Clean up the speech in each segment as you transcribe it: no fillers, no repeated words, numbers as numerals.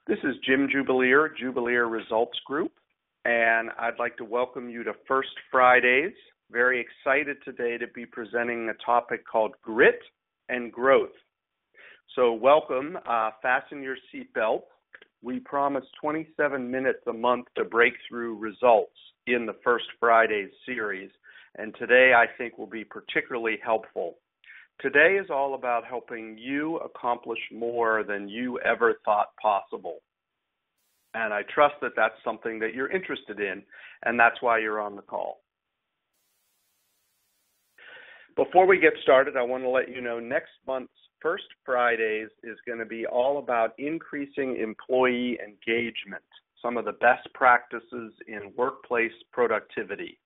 This is Jim Jubileer Results Group, and I'd like to welcome you to First Fridays. Very excited today to be presenting a topic called grit and growth. So welcome, fasten your seatbelt. We promise 27 minutes a month to break through results in the First Fridays series, and today I think will be particularly helpful. Today is all about helping you accomplish more than you ever thought possible. And I trust that that's something that you're interested in, and that's why you're on the call. Before we get started, I want to let you know next month's First Fridays is going to be all about increasing employee engagement, some of the best practices in workplace productivity.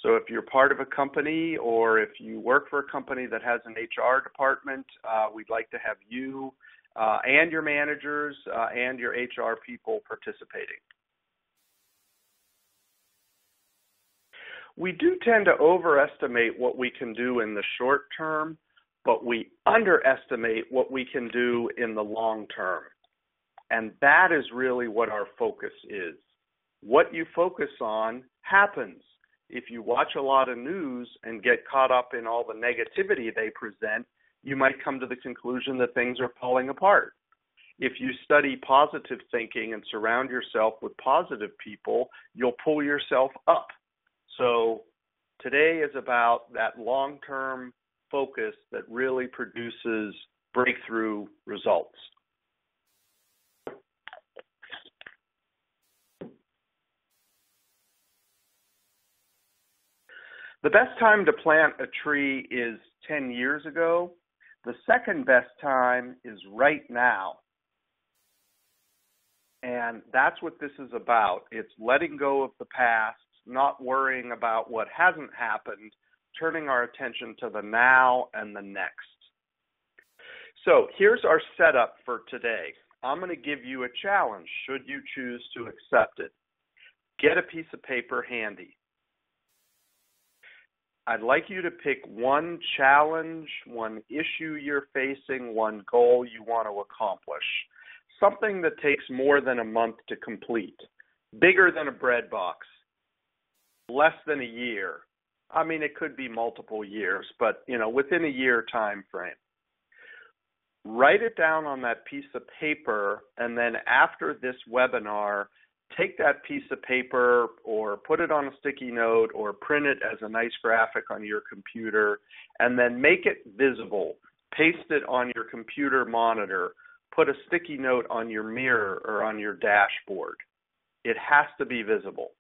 So if you're part of a company or if you work for a company that has an HR department, we'd like to have you and your managers and your HR people participating. We do tend to overestimate what we can do in the short term, but we underestimate what we can do in the long term. And that is really what our focus is. What you focus on happens. If you watch a lot of news and get caught up in all the negativity they present, you might come to the conclusion that things are falling apart. If you study positive thinking and surround yourself with positive people, you'll pull yourself up. So today is about that long-term focus that really produces breakthrough results. The best time to plant a tree is 10 years ago. The second best time is right now. And that's what this is about. It's letting go of the past, not worrying about what hasn't happened, turning our attention to the now and the next. So here's our setup for today. I'm going to give you a challenge, should you choose to accept it. Get a piece of paper handy. I'd like you to pick one challenge, one issue you're facing, one goal you want to accomplish. Something that takes more than a month to complete. Bigger than a bread box. Less than a year. I mean, it could be multiple years, but, within a year time frame. Write it down on that piece of paper, and then after this webinar, take that piece of paper or put it on a sticky note or print it as a nice graphic on your computer and then make it visible. Paste it on your computer monitor. Put a sticky note on your mirror or on your dashboard. It has to be visible.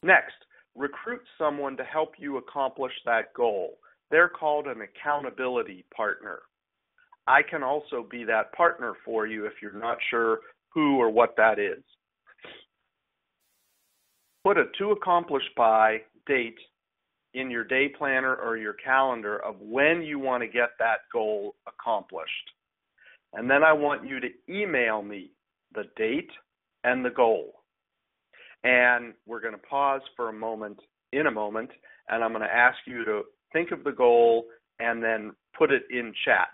Next, recruit someone to help you accomplish that goal. They're called an accountability partner. I can also be that partner for you if you're not sure who or what that is. Put a to accomplish by date in your day planner or your calendar of when you want to get that goal accomplished. And then I want you to email me the date and the goal. And we're going to pause for a moment, and I'm going to ask you to think of the goal and then put it in chat,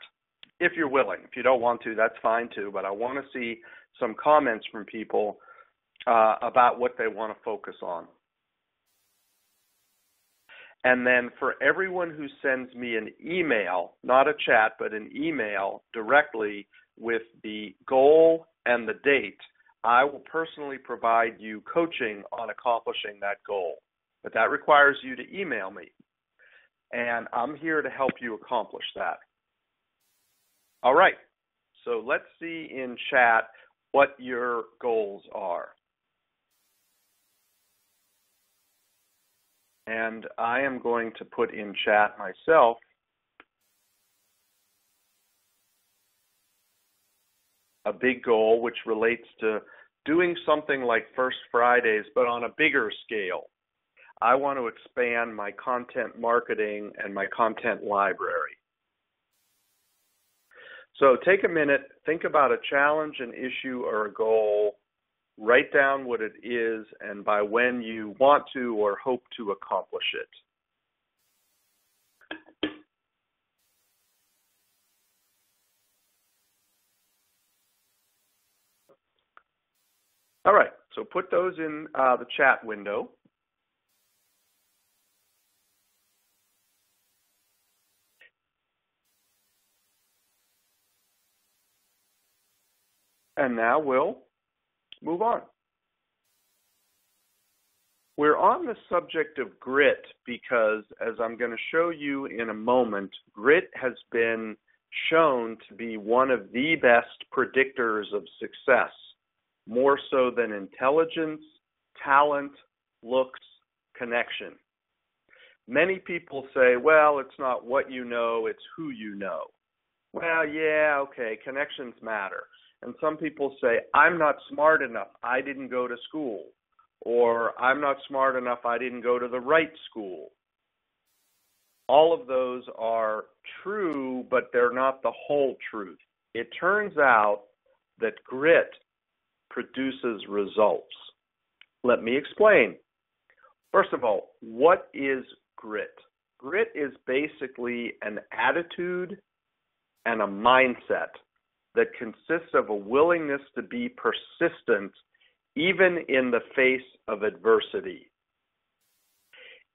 if you're willing. If you don't want to, that's fine too, but I want to see some comments from people about what they want to focus on. And then for everyone who sends me an email, not a chat, but an email directly with the goal and the date, I will personally provide you coaching on accomplishing that goal. But that requires you to email me. And I'm here to help you accomplish that. All right. So let's see in chat what your goals are. And I am going to put in chat myself a big goal which relates to doing something like First Fridays, but on a bigger scale. I want to expand my content marketing and my content library. So take a minute, think about a challenge, an issue, or a goal. Write down what it is and by when you want to or hope to accomplish it. All right, so put those in the chat window. And now we'll move on. We're on the subject of grit because, as I'm going to show you in a moment, grit has been shown to be one of the best predictors of success, more so than intelligence, talent, looks, connection. Many people say, well, it's not what you know, it's who you know. Well, yeah, okay, connections matter. And some people say, I'm not smart enough, I didn't go to school. Or I'm not smart enough, I didn't go to the right school. All of those are true, but they're not the whole truth. It turns out that grit produces results. Let me explain. First of all, what is grit? Grit is basically an attitude and a mindset that consists of a willingness to be persistent even in the face of adversity.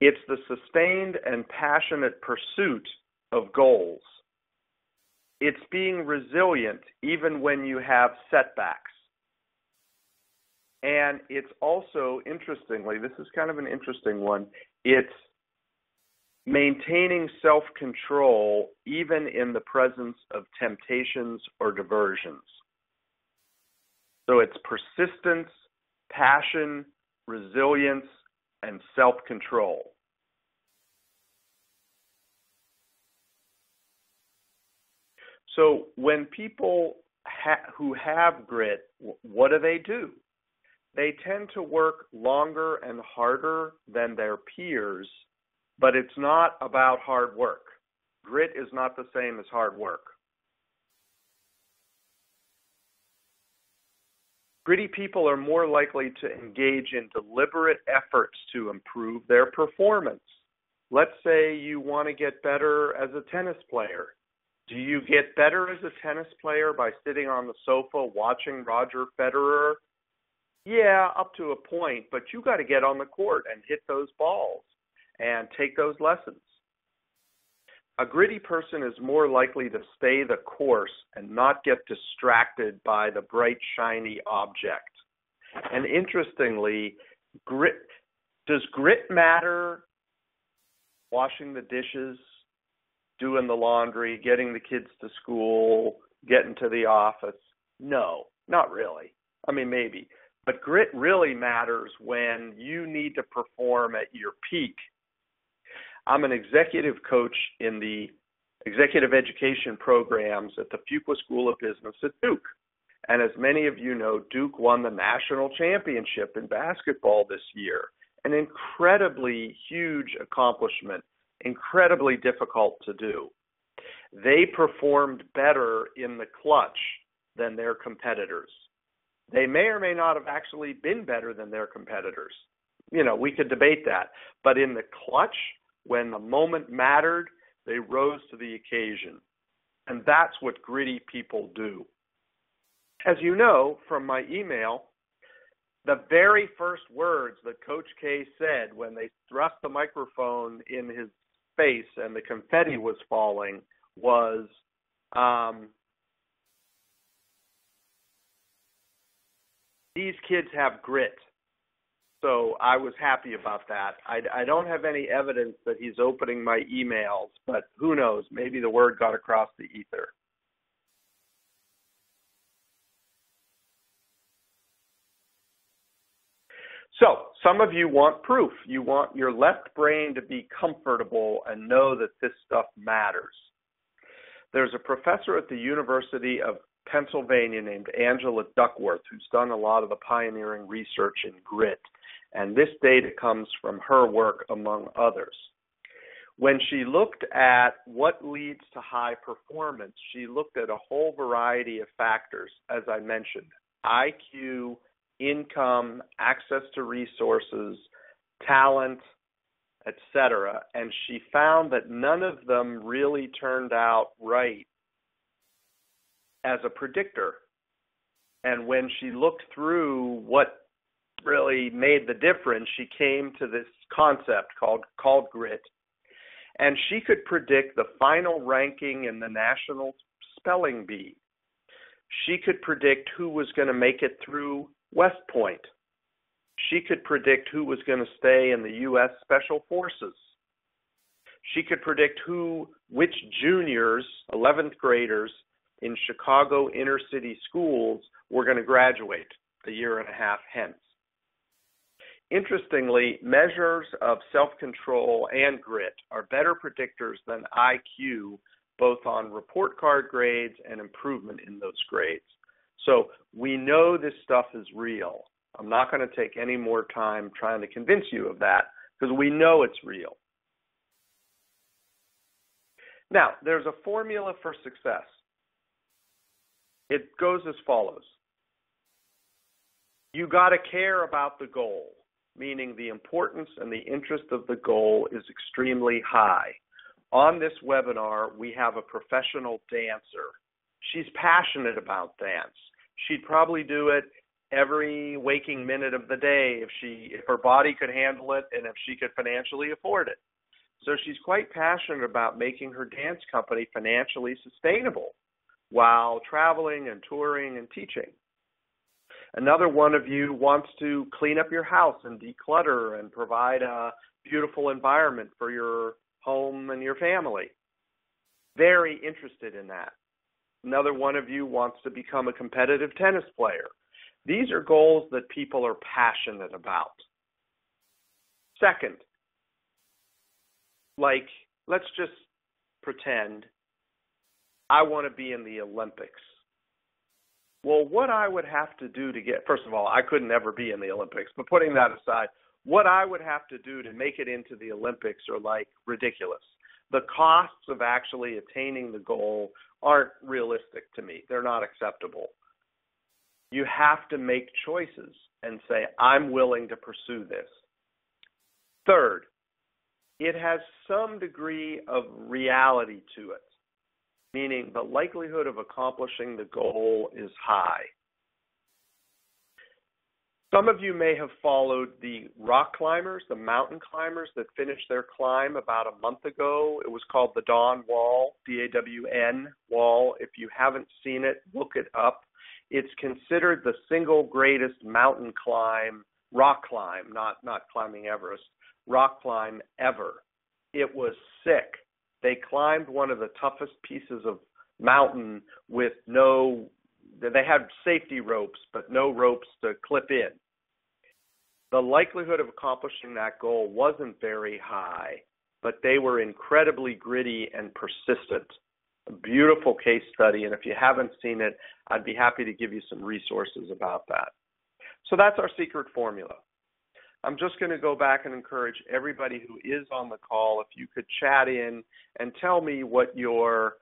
It's the sustained and passionate pursuit of goals. It's being resilient even when you have setbacks. And it's also, interestingly, this is kind of an interesting one, it's maintaining self-control even in the presence of temptations or diversions. So it's persistence, passion, resilience, and self-control. So when people who have grit, what do? They tend to work longer and harder than their peers, but it's not about hard work. Grit is not the same as hard work. Gritty people are more likely to engage in deliberate efforts to improve their performance. Let's say you want to get better as a tennis player. Do you get better as a tennis player by sitting on the sofa watching Roger Federer? Yeah, up to a point, but you got to get on the court and hit those balls and take those lessons. A gritty person is more likely to stay the course and not get distracted by the bright, shiny object. And interestingly, does grit matter? Washing the dishes, doing the laundry, getting the kids to school, getting to the office? No, not really. I mean, maybe. But grit really matters when you need to perform at your peak. I'm an executive coach in the executive education programs at the Fuqua School of Business at Duke. And as many of you know, Duke won the national championship in basketball this year. An incredibly huge accomplishment, incredibly difficult to do. They performed better in the clutch than their competitors. They may or may not have actually been better than their competitors. You know, we could debate that. But in the clutch, when the moment mattered, they rose to the occasion. And that's what gritty people do. As you know from my email, the very first words that Coach K said when they thrust the microphone in his face and the confetti was falling was, these kids have grit. So I was happy about that. I don't have any evidence that he's opening my emails, but who knows? Maybe the word got across the ether. So some of you want proof. You want your left brain to be comfortable and know that this stuff matters. There's a professor at the University of Pennsylvania named Angela Duckworth who's done a lot of the pioneering research in grit. And this data comes from her work, among others. When she looked at what leads to high performance, she looked at a whole variety of factors, as I mentioned: IQ, income, access to resources, talent, etc. And she found that none of them really turned out right as a predictor. And when she looked through what really made the difference, she came to this concept called grit, and she could predict the final ranking in the National Spelling Bee. She could predict who was going to make it through West Point. She could predict who was going to stay in the U.S. Special Forces. She could predict which juniors, 11th graders in Chicago inner city schools were going to graduate a year and a half hence. Interestingly, measures of self-control and grit are better predictors than IQ, both on report card grades and improvement in those grades. So we know this stuff is real. I'm not going to take any more time trying to convince you of that because we know it's real. Now, there's a formula for success. It goes as follows. You got to care about the goal, meaning the importance and the interest of the goal is extremely high. On this webinar, we have a professional dancer. She's passionate about dance. She'd probably do it every waking minute of the day if her body could handle it and if she could financially afford it. So she's quite passionate about making her dance company financially sustainable while traveling and touring and teaching. Another one of you wants to clean up your house and declutter and provide a beautiful environment for your home and your family. Very interested in that. Another one of you wants to become a competitive tennis player. These are goals that people are passionate about. Second, let's just pretend I want to be in the Olympics. Well, what I would have to do first of all, I could never be in the Olympics, but putting that aside, what I would have to do to make it into the Olympics are ridiculous. The costs of actually attaining the goal aren't realistic to me. They're not acceptable. You have to make choices and say, I'm willing to pursue this. Third, it has some degree of reality to it, meaning the likelihood of accomplishing the goal is high. Some of you may have followed the rock climbers, the mountain climbers that finished their climb about a month ago. It was called the Dawn Wall, D-A-W-N Wall. If you haven't seen it, look it up. It's considered the single greatest mountain climb, rock climb, not climbing Everest, rock climb ever. It was sick. They climbed one of the toughest pieces of mountain with they had safety ropes, but no ropes to clip in. The likelihood of accomplishing that goal wasn't very high, but they were incredibly gritty and persistent. A beautiful case study, and if you haven't seen it, I'd be happy to give you some resources about that. So that's our secret formula. I'm just going to go back and encourage everybody who is on the call, if you could chat in and tell me what your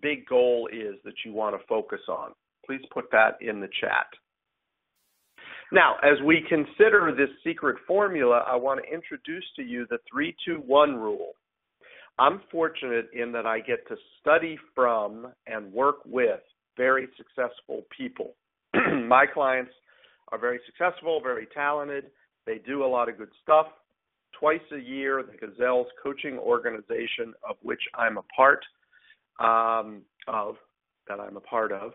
big goal is that you want to focus on. Please put that in the chat. Now, as we consider this secret formula, I want to introduce to you the 3-2-1 rule. I'm fortunate in that I get to study from and work with very successful people. My clients are very successful, very talented. They do a lot of good stuff. Twice a year, the Gazelle's coaching organization, of which I'm a part of,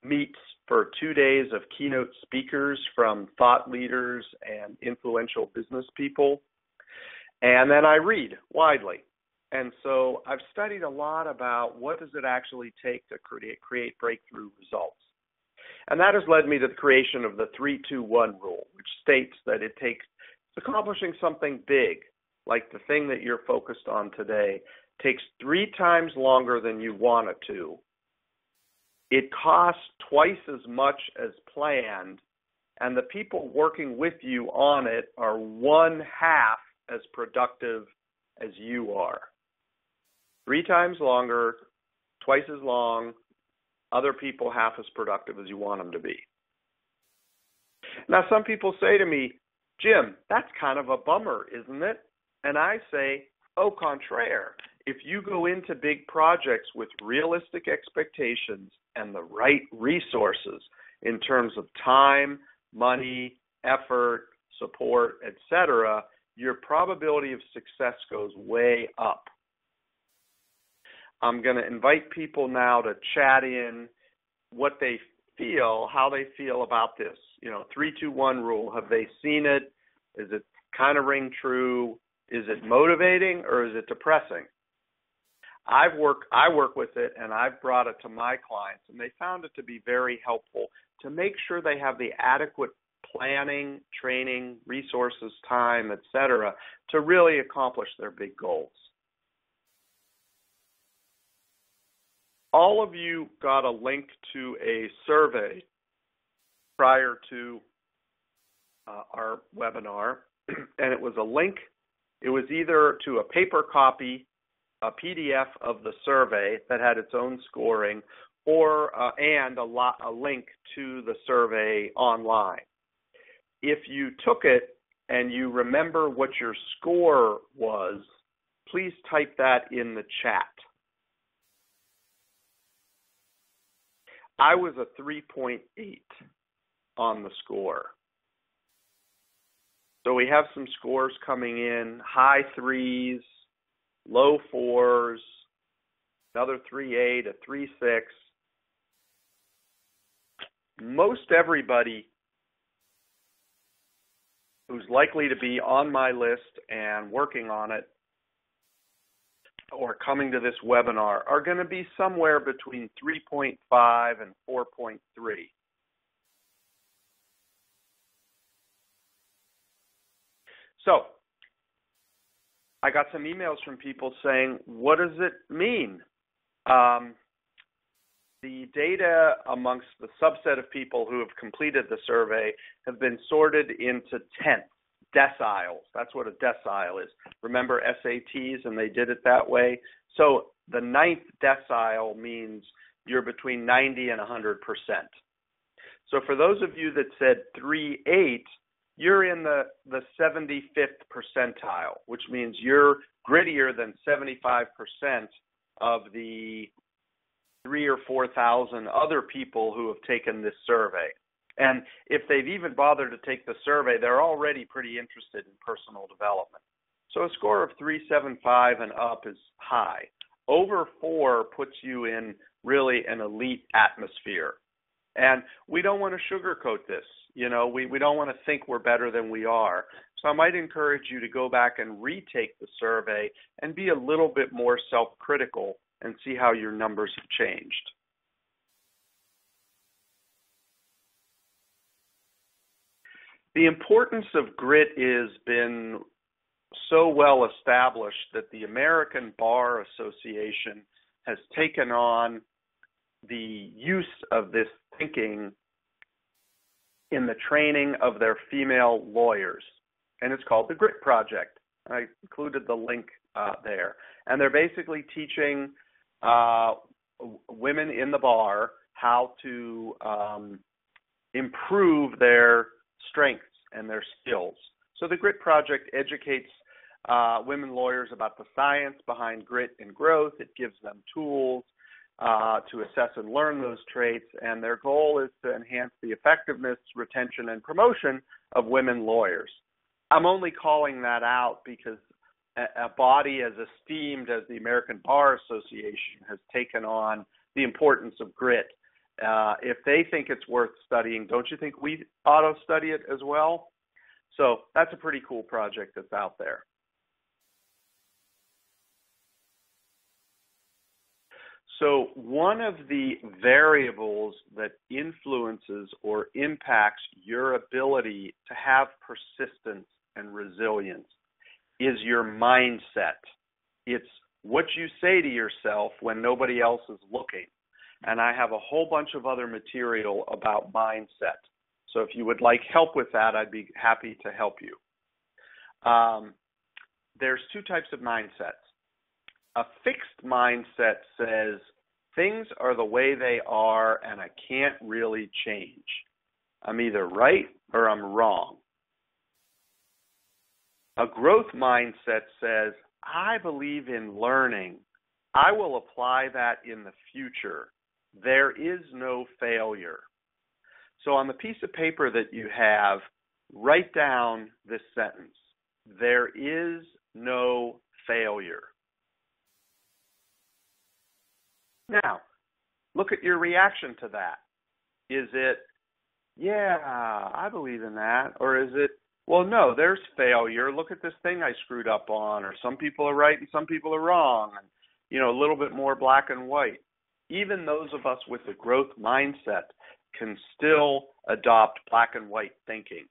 meets for 2 days of keynote speakers from thought leaders and influential business people. And then I read widely. And so I've studied a lot about what does it actually take to create breakthrough results. And that has led me to the creation of the 3-2-1 rule, which states that it takes accomplishing something big, like the thing that you're focused on today, takes 3 times longer than you want it to. It costs twice as much as planned, and the people working with you on it are 1/2 as productive as you are. 3 times longer, twice as long, other people half as productive as you want them to be. Now, some people say to me, Jim, that's kind of a bummer, isn't it? And I say, au contraire. If you go into big projects with realistic expectations and the right resources in terms of time, money, effort, support, etc., your probability of success goes way up. I'm going to invite people now to chat in what they feel, how they feel about this. 3-2-1 rule. Have they seen it? Is it kind of ring true? Is it motivating or is it depressing? I work with it, and I've brought it to my clients, and they found it to be very helpful to make sure they have the adequate planning, training, resources, time, etc., to really accomplish their big goals. All of you got a link to a survey prior to our webinar, and it was a link. It was either to a paper copy, a PDF of the survey that had its own scoring, or and a link to the survey online. If you took it and you remember what your score was, please type that in the chat. I was a 3.8 on the score. So we have some scores coming in, high 3s, low 4s, another 3.8, a 3.6. Most everybody who's likely to be on my list and working on it or coming to this webinar are going to be somewhere between 3.5 and 4.3. So I got some emails from people saying, what does it mean? The data amongst the subset of people who have completed the survey have been sorted into tenths, deciles. That's what a decile is. Remember SATs, and they did it that way? So the ninth decile means you're between 90 and 100%. So for those of you that said 3.8, you're in the 75th percentile, which means you're grittier than 75% of the 3,000 or 4,000 other people who have taken this survey. And if they've even bothered to take the survey, they're already pretty interested in personal development. So a score of 375 and up is high. Over 4 puts you in really an elite atmosphere. And we don't want to sugarcoat this. We don't want to think we're better than we are. So I might encourage you to go back and retake the survey and be a little bit more self-critical and see how your numbers have changed. The importance of grit has been so well established that the American Bar Association has taken on the use of this thinking in the training of their female lawyers. And it's called the Grit Project. I included the link there. And they're basically teaching women in the bar how to improve their strengths and their skills. So the Grit Project educates women lawyers about the science behind grit and growth. It gives them tools to assess and learn those traits, and their goal is to enhance the effectiveness, retention, and promotion of women lawyers. I'm only calling that out because a body as esteemed as the American Bar Association has taken on the importance of grit. If they think it's worth studying, don't you think we ought to study it as well? So that's a pretty cool project that's out there. So one of the variables that influences or impacts your ability to have persistence and resilience is your mindset. It's what you say to yourself when nobody else is looking. And I have a whole bunch of other material about mindset. So if you would like help with that, I'd be happy to help you. There's two types of mindsets. A fixed mindset says, things are the way they are and I can't really change. I'm either right or I'm wrong. A growth mindset says, I believe in learning. I will apply that in the future. There is no failure. So on the piece of paper that you have, write down this sentence. There is no failure. Now, look at your reaction to that. Is it, yeah, I believe in that? Or is it, well, no, there's failure. Look at this thing I screwed up on. Or some people are right and some people are wrong. And, a little bit more black and white. Even those of us with a growth mindset can still adopt black and white thinking.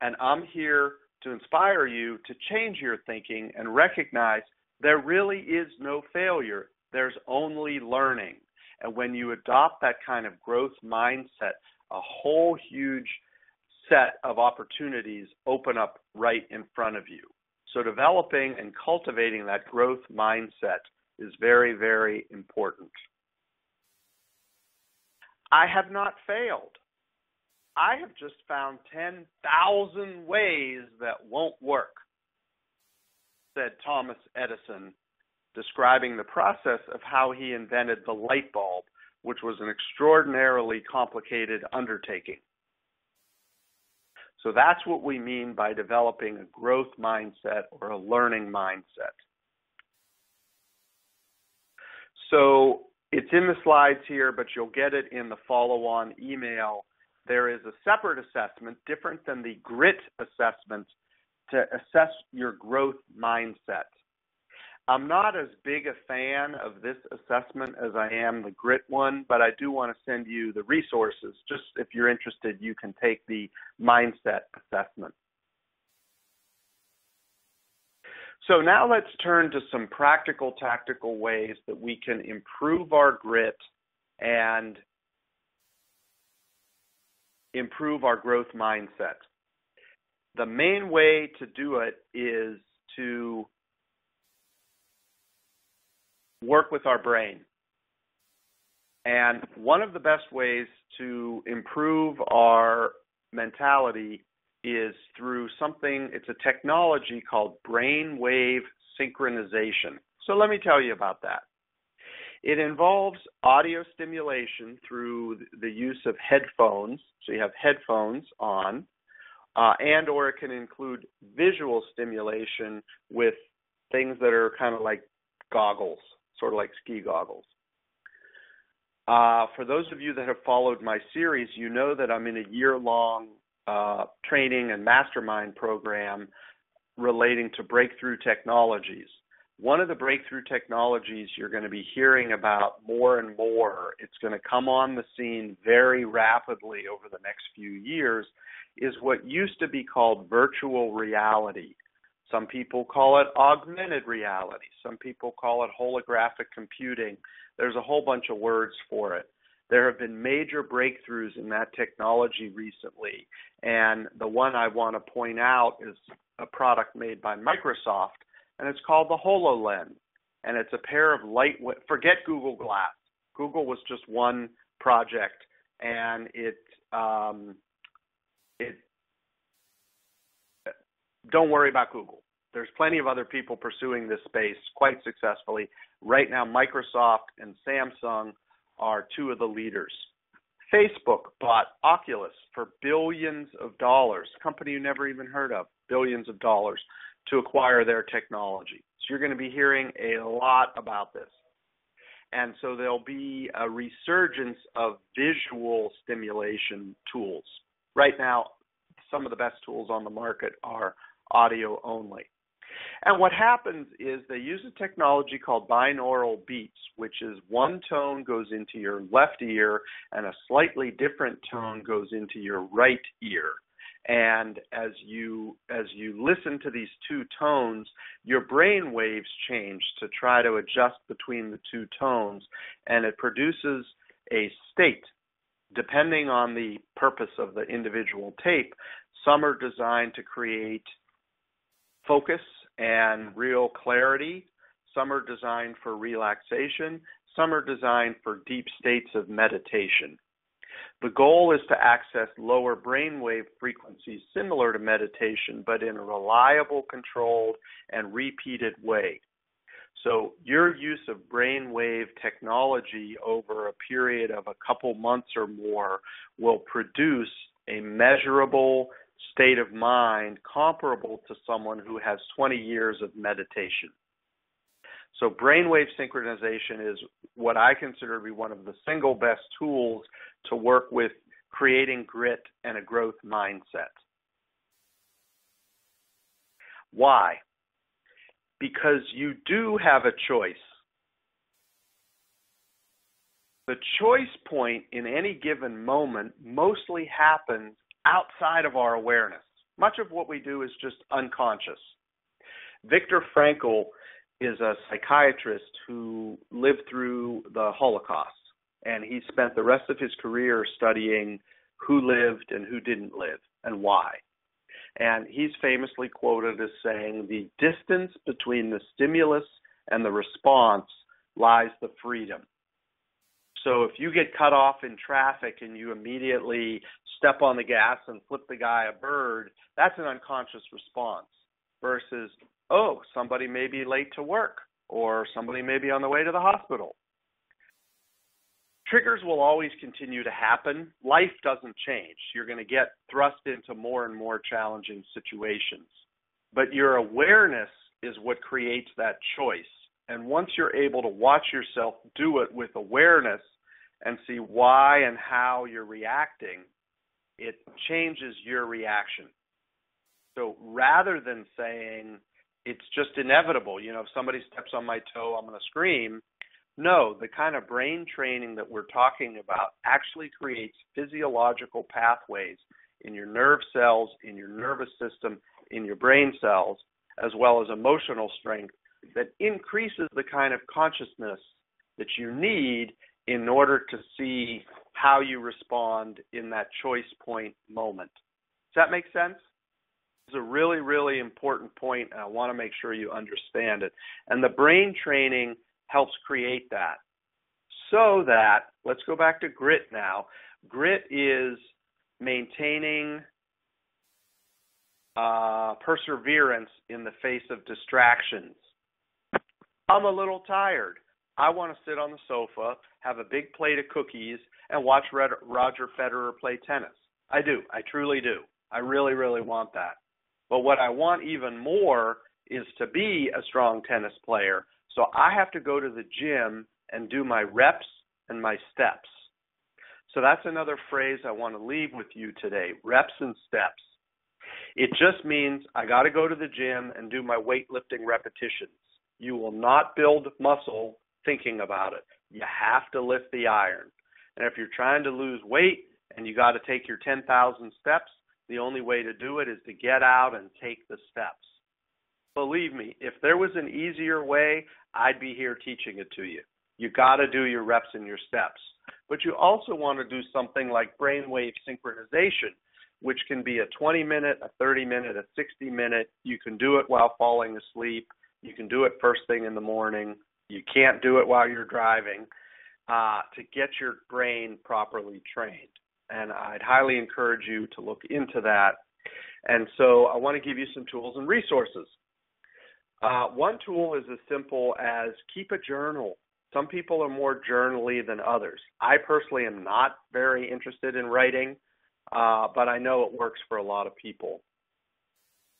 And I'm here to inspire you to change your thinking and recognize there really is no failure. There's only learning. And when you adopt that kind of growth mindset, a whole huge set of opportunities open up right in front of you. So developing and cultivating that growth mindset is very, very important. I have not failed. I have just found 10,000 ways that won't work, said Thomas Edison, describing the process of how he invented the light bulb, which was an extraordinarily complicated undertaking. So that's what we mean by developing a growth mindset or a learning mindset. So it's in the slides here, but you'll get it in the follow-on email. There is a separate assessment, different than the grit assessment, to assess your growth mindset. I'm not as big a fan of this assessment as I am the grit one, but I do want to send you the resources. Just if you're interested, you can take the mindset assessment. So now let's turn to some practical, tactical ways that we can improve our grit and improve our growth mindset. The main way to do it is to work with our brain. And one of the best ways to improve our mentality is through something, it's a technology called brainwave synchronization. So let me tell you about that. It involves audio stimulation through the use of headphones. So you have headphones on, and or it can include visual stimulation with things that are kind of like goggles, sort of like ski goggles. For those of you that have followed my series, you know that I'm in a year-long training and mastermind program relating to breakthrough technologies. One of the breakthrough technologies you're going to be hearing about more and more, it's going to come on the scene very rapidly over the next few years, is what used to be called virtual reality. Some people call it augmented reality. Some people call it holographic computing. There's a whole bunch of words for it. There have been major breakthroughs in that technology recently, and the one I want to point out is a product made by Microsoft, and it's called the HoloLens, and it's a pair of lightweight, forget Google Glass. Google was just one project, and don't worry about Google. There's plenty of other people pursuing this space quite successfully. Right now, Microsoft and Samsung are two of the leaders. Facebook bought Oculus for billions of dollars, a company you never even heard of, billions of dollars, to acquire their technology. So you're going to be hearing a lot about this. And so there'll be a resurgence of visual stimulation tools. Right now, some of the best tools on the market are audio only. And what happens is they use a technology called binaural beats, which is one tone goes into your left ear and a slightly different tone goes into your right ear. And as you listen to these two tones, your brain waves change to try to adjust between the two tones, and it produces a state. Depending on the purpose of the individual tape, some are designed to create focus and real clarity. Some are designed for relaxation. Some are designed for deep states of meditation. The goal is to access lower brainwave frequencies similar to meditation, but in a reliable, controlled, and repeated way. So your use of brainwave technology over a period of a couple months or more will produce a measurable state of mind comparable to someone who has 20 years of meditation. So brainwave synchronization is what I consider to be one of the single best tools to work with creating grit and a growth mindset. Why? Because you do have a choice. The choice point in any given moment mostly happens outside of our awareness. Much of what we do is just unconscious. Viktor Frankl is a psychiatrist who lived through the Holocaust, and he spent the rest of his career studying who lived and who didn't live and why. And he's famously quoted as saying, the distance between the stimulus and the response lies the freedom. So if you get cut off in traffic and you immediately step on the gas and flip the guy a bird, that's an unconscious response versus, oh, somebody may be late to work or somebody may be on the way to the hospital. Triggers will always continue to happen. Life doesn't change. You're going to get thrust into more and more challenging situations. But your awareness is what creates that choice. And once you're able to watch yourself do it with awareness and see why and how you're reacting, it changes your reaction. So rather than saying it's just inevitable, if somebody steps on my toe, I'm going to scream. No, the kind of brain training that we're talking about actually creates physiological pathways in your nerve cells, in your nervous system, in your brain cells, as well as emotional strength that increases the kind of consciousness that you need in order to see how you respond in that choice point moment. Does that make sense? It's a really, really important point, and I want to make sure you understand it. And the brain training helps create that. So that, let's go back to grit now. Grit is maintaining perseverance in the face of distractions. I'm a little tired. I want to sit on the sofa, have a big plate of cookies, and watch Roger Federer play tennis. I do. I truly do. I really, really want that. But what I want even more is to be a strong tennis player. So I have to go to the gym and do my reps and my steps. So that's another phrase I want to leave with you today, reps and steps. It just means I got to go to the gym and do my weightlifting repetitions. You will not build muscle thinking about it. You have to lift the iron. And if you're trying to lose weight and you got to take your 10,000 steps, the only way to do it is to get out and take the steps. Believe me, if there was an easier way, I'd be here teaching it to you. You got to do your reps and your steps. But you also want to do something like brainwave synchronization, which can be a 20-minute, a 30-minute, a 60-minute. You can do it while falling asleep. You can do it first thing in the morning. You can't do it while you're driving to get your brain properly trained. And I'd highly encourage you to look into that. And so I want to give you some tools and resources. One tool is as simple as keep a journal. Some people are more journal-y than others. I personally am not very interested in writing, but I know it works for a lot of people.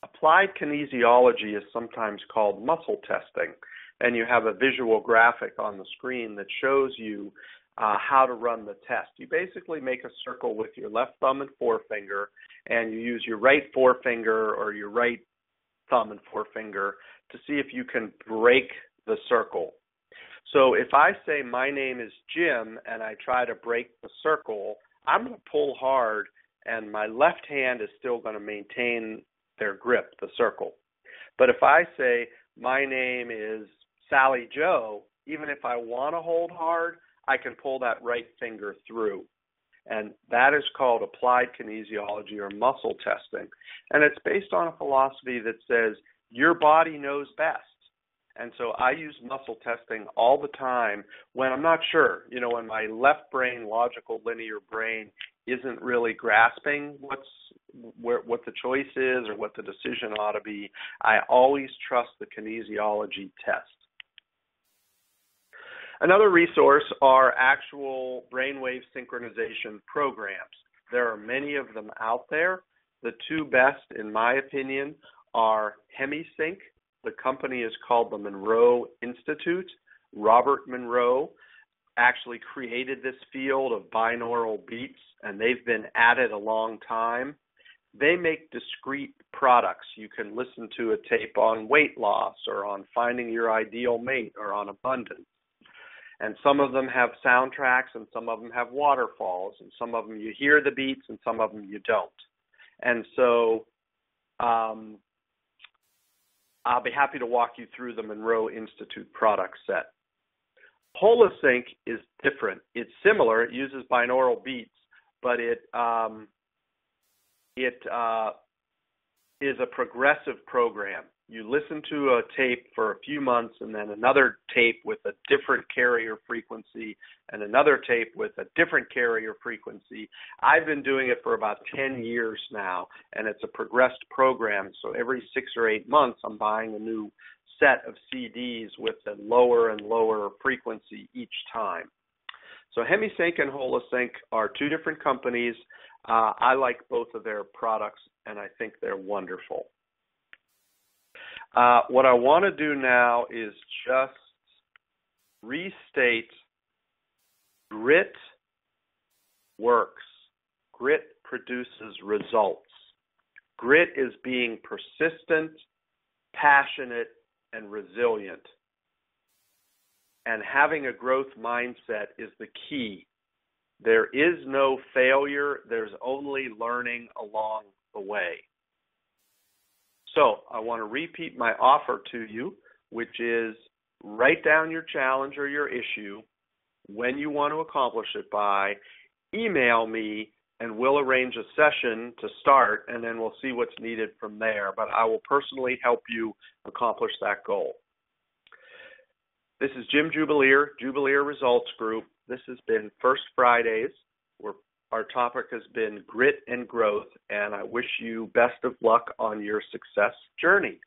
Applied kinesiology is sometimes called muscle testing, and you have a visual graphic on the screen that shows you how to run the test. You basically make a circle with your left thumb and forefinger, and you use your right forefinger or your right thumb and forefinger to see if you can break the circle. So if I say my name is Jim and I try to break the circle, I'm going to pull hard and my left hand is still going to maintain their grip, the circle. But if I say my name is Sally Joe, even if I want to hold hard, I can pull that right finger through. And that is called applied kinesiology or muscle testing. And it's based on a philosophy that says your body knows best. And so I use muscle testing all the time when I'm not sure, when my left brain, logical linear brain, isn't really grasping what the choice is or what the decision ought to be. I always trust the kinesiology test. Another resource are actual brainwave synchronization programs. There are many of them out there. The two best, in my opinion, are HemiSync. The company is called the Monroe Institute. Robert Monroe actually created this field of binaural beats, and they've been at it a long time. They make discrete products. You can listen to a tape on weight loss or on finding your ideal mate or on abundance. And some of them have soundtracks and some of them have waterfalls, and some of them you hear the beats and some of them you don't. And so I'll be happy to walk you through the Monroe Institute product set. HoloSync is different. It's similar. It uses binaural beats, but it is a progressive program. You listen to a tape for a few months and then another tape with a different carrier frequency and another tape with a different carrier frequency. I've been doing it for about 10 years now, and it's a progressed program. So every 6 or 8 months, I'm buying a new set of CDs with a lower and lower frequency each time. So HemiSync and HoloSync are two different companies. I like both of their products, and I think they're wonderful. What I want to do now is just restate grit works. Grit produces results. Grit is being persistent, passionate, and resilient. And having a growth mindset is the key. There is no failure. There's only learning along the way. So I want to repeat my offer to you, which is write down your challenge or your issue, when you want to accomplish it by, email me, and we'll arrange a session to start, and then we'll see what's needed from there. But I will personally help you accomplish that goal. This is Jim Jubileer, Jubileer Results Group. This has been First Fridays, where our topic has been grit and growth, and I wish you best of luck on your success journey.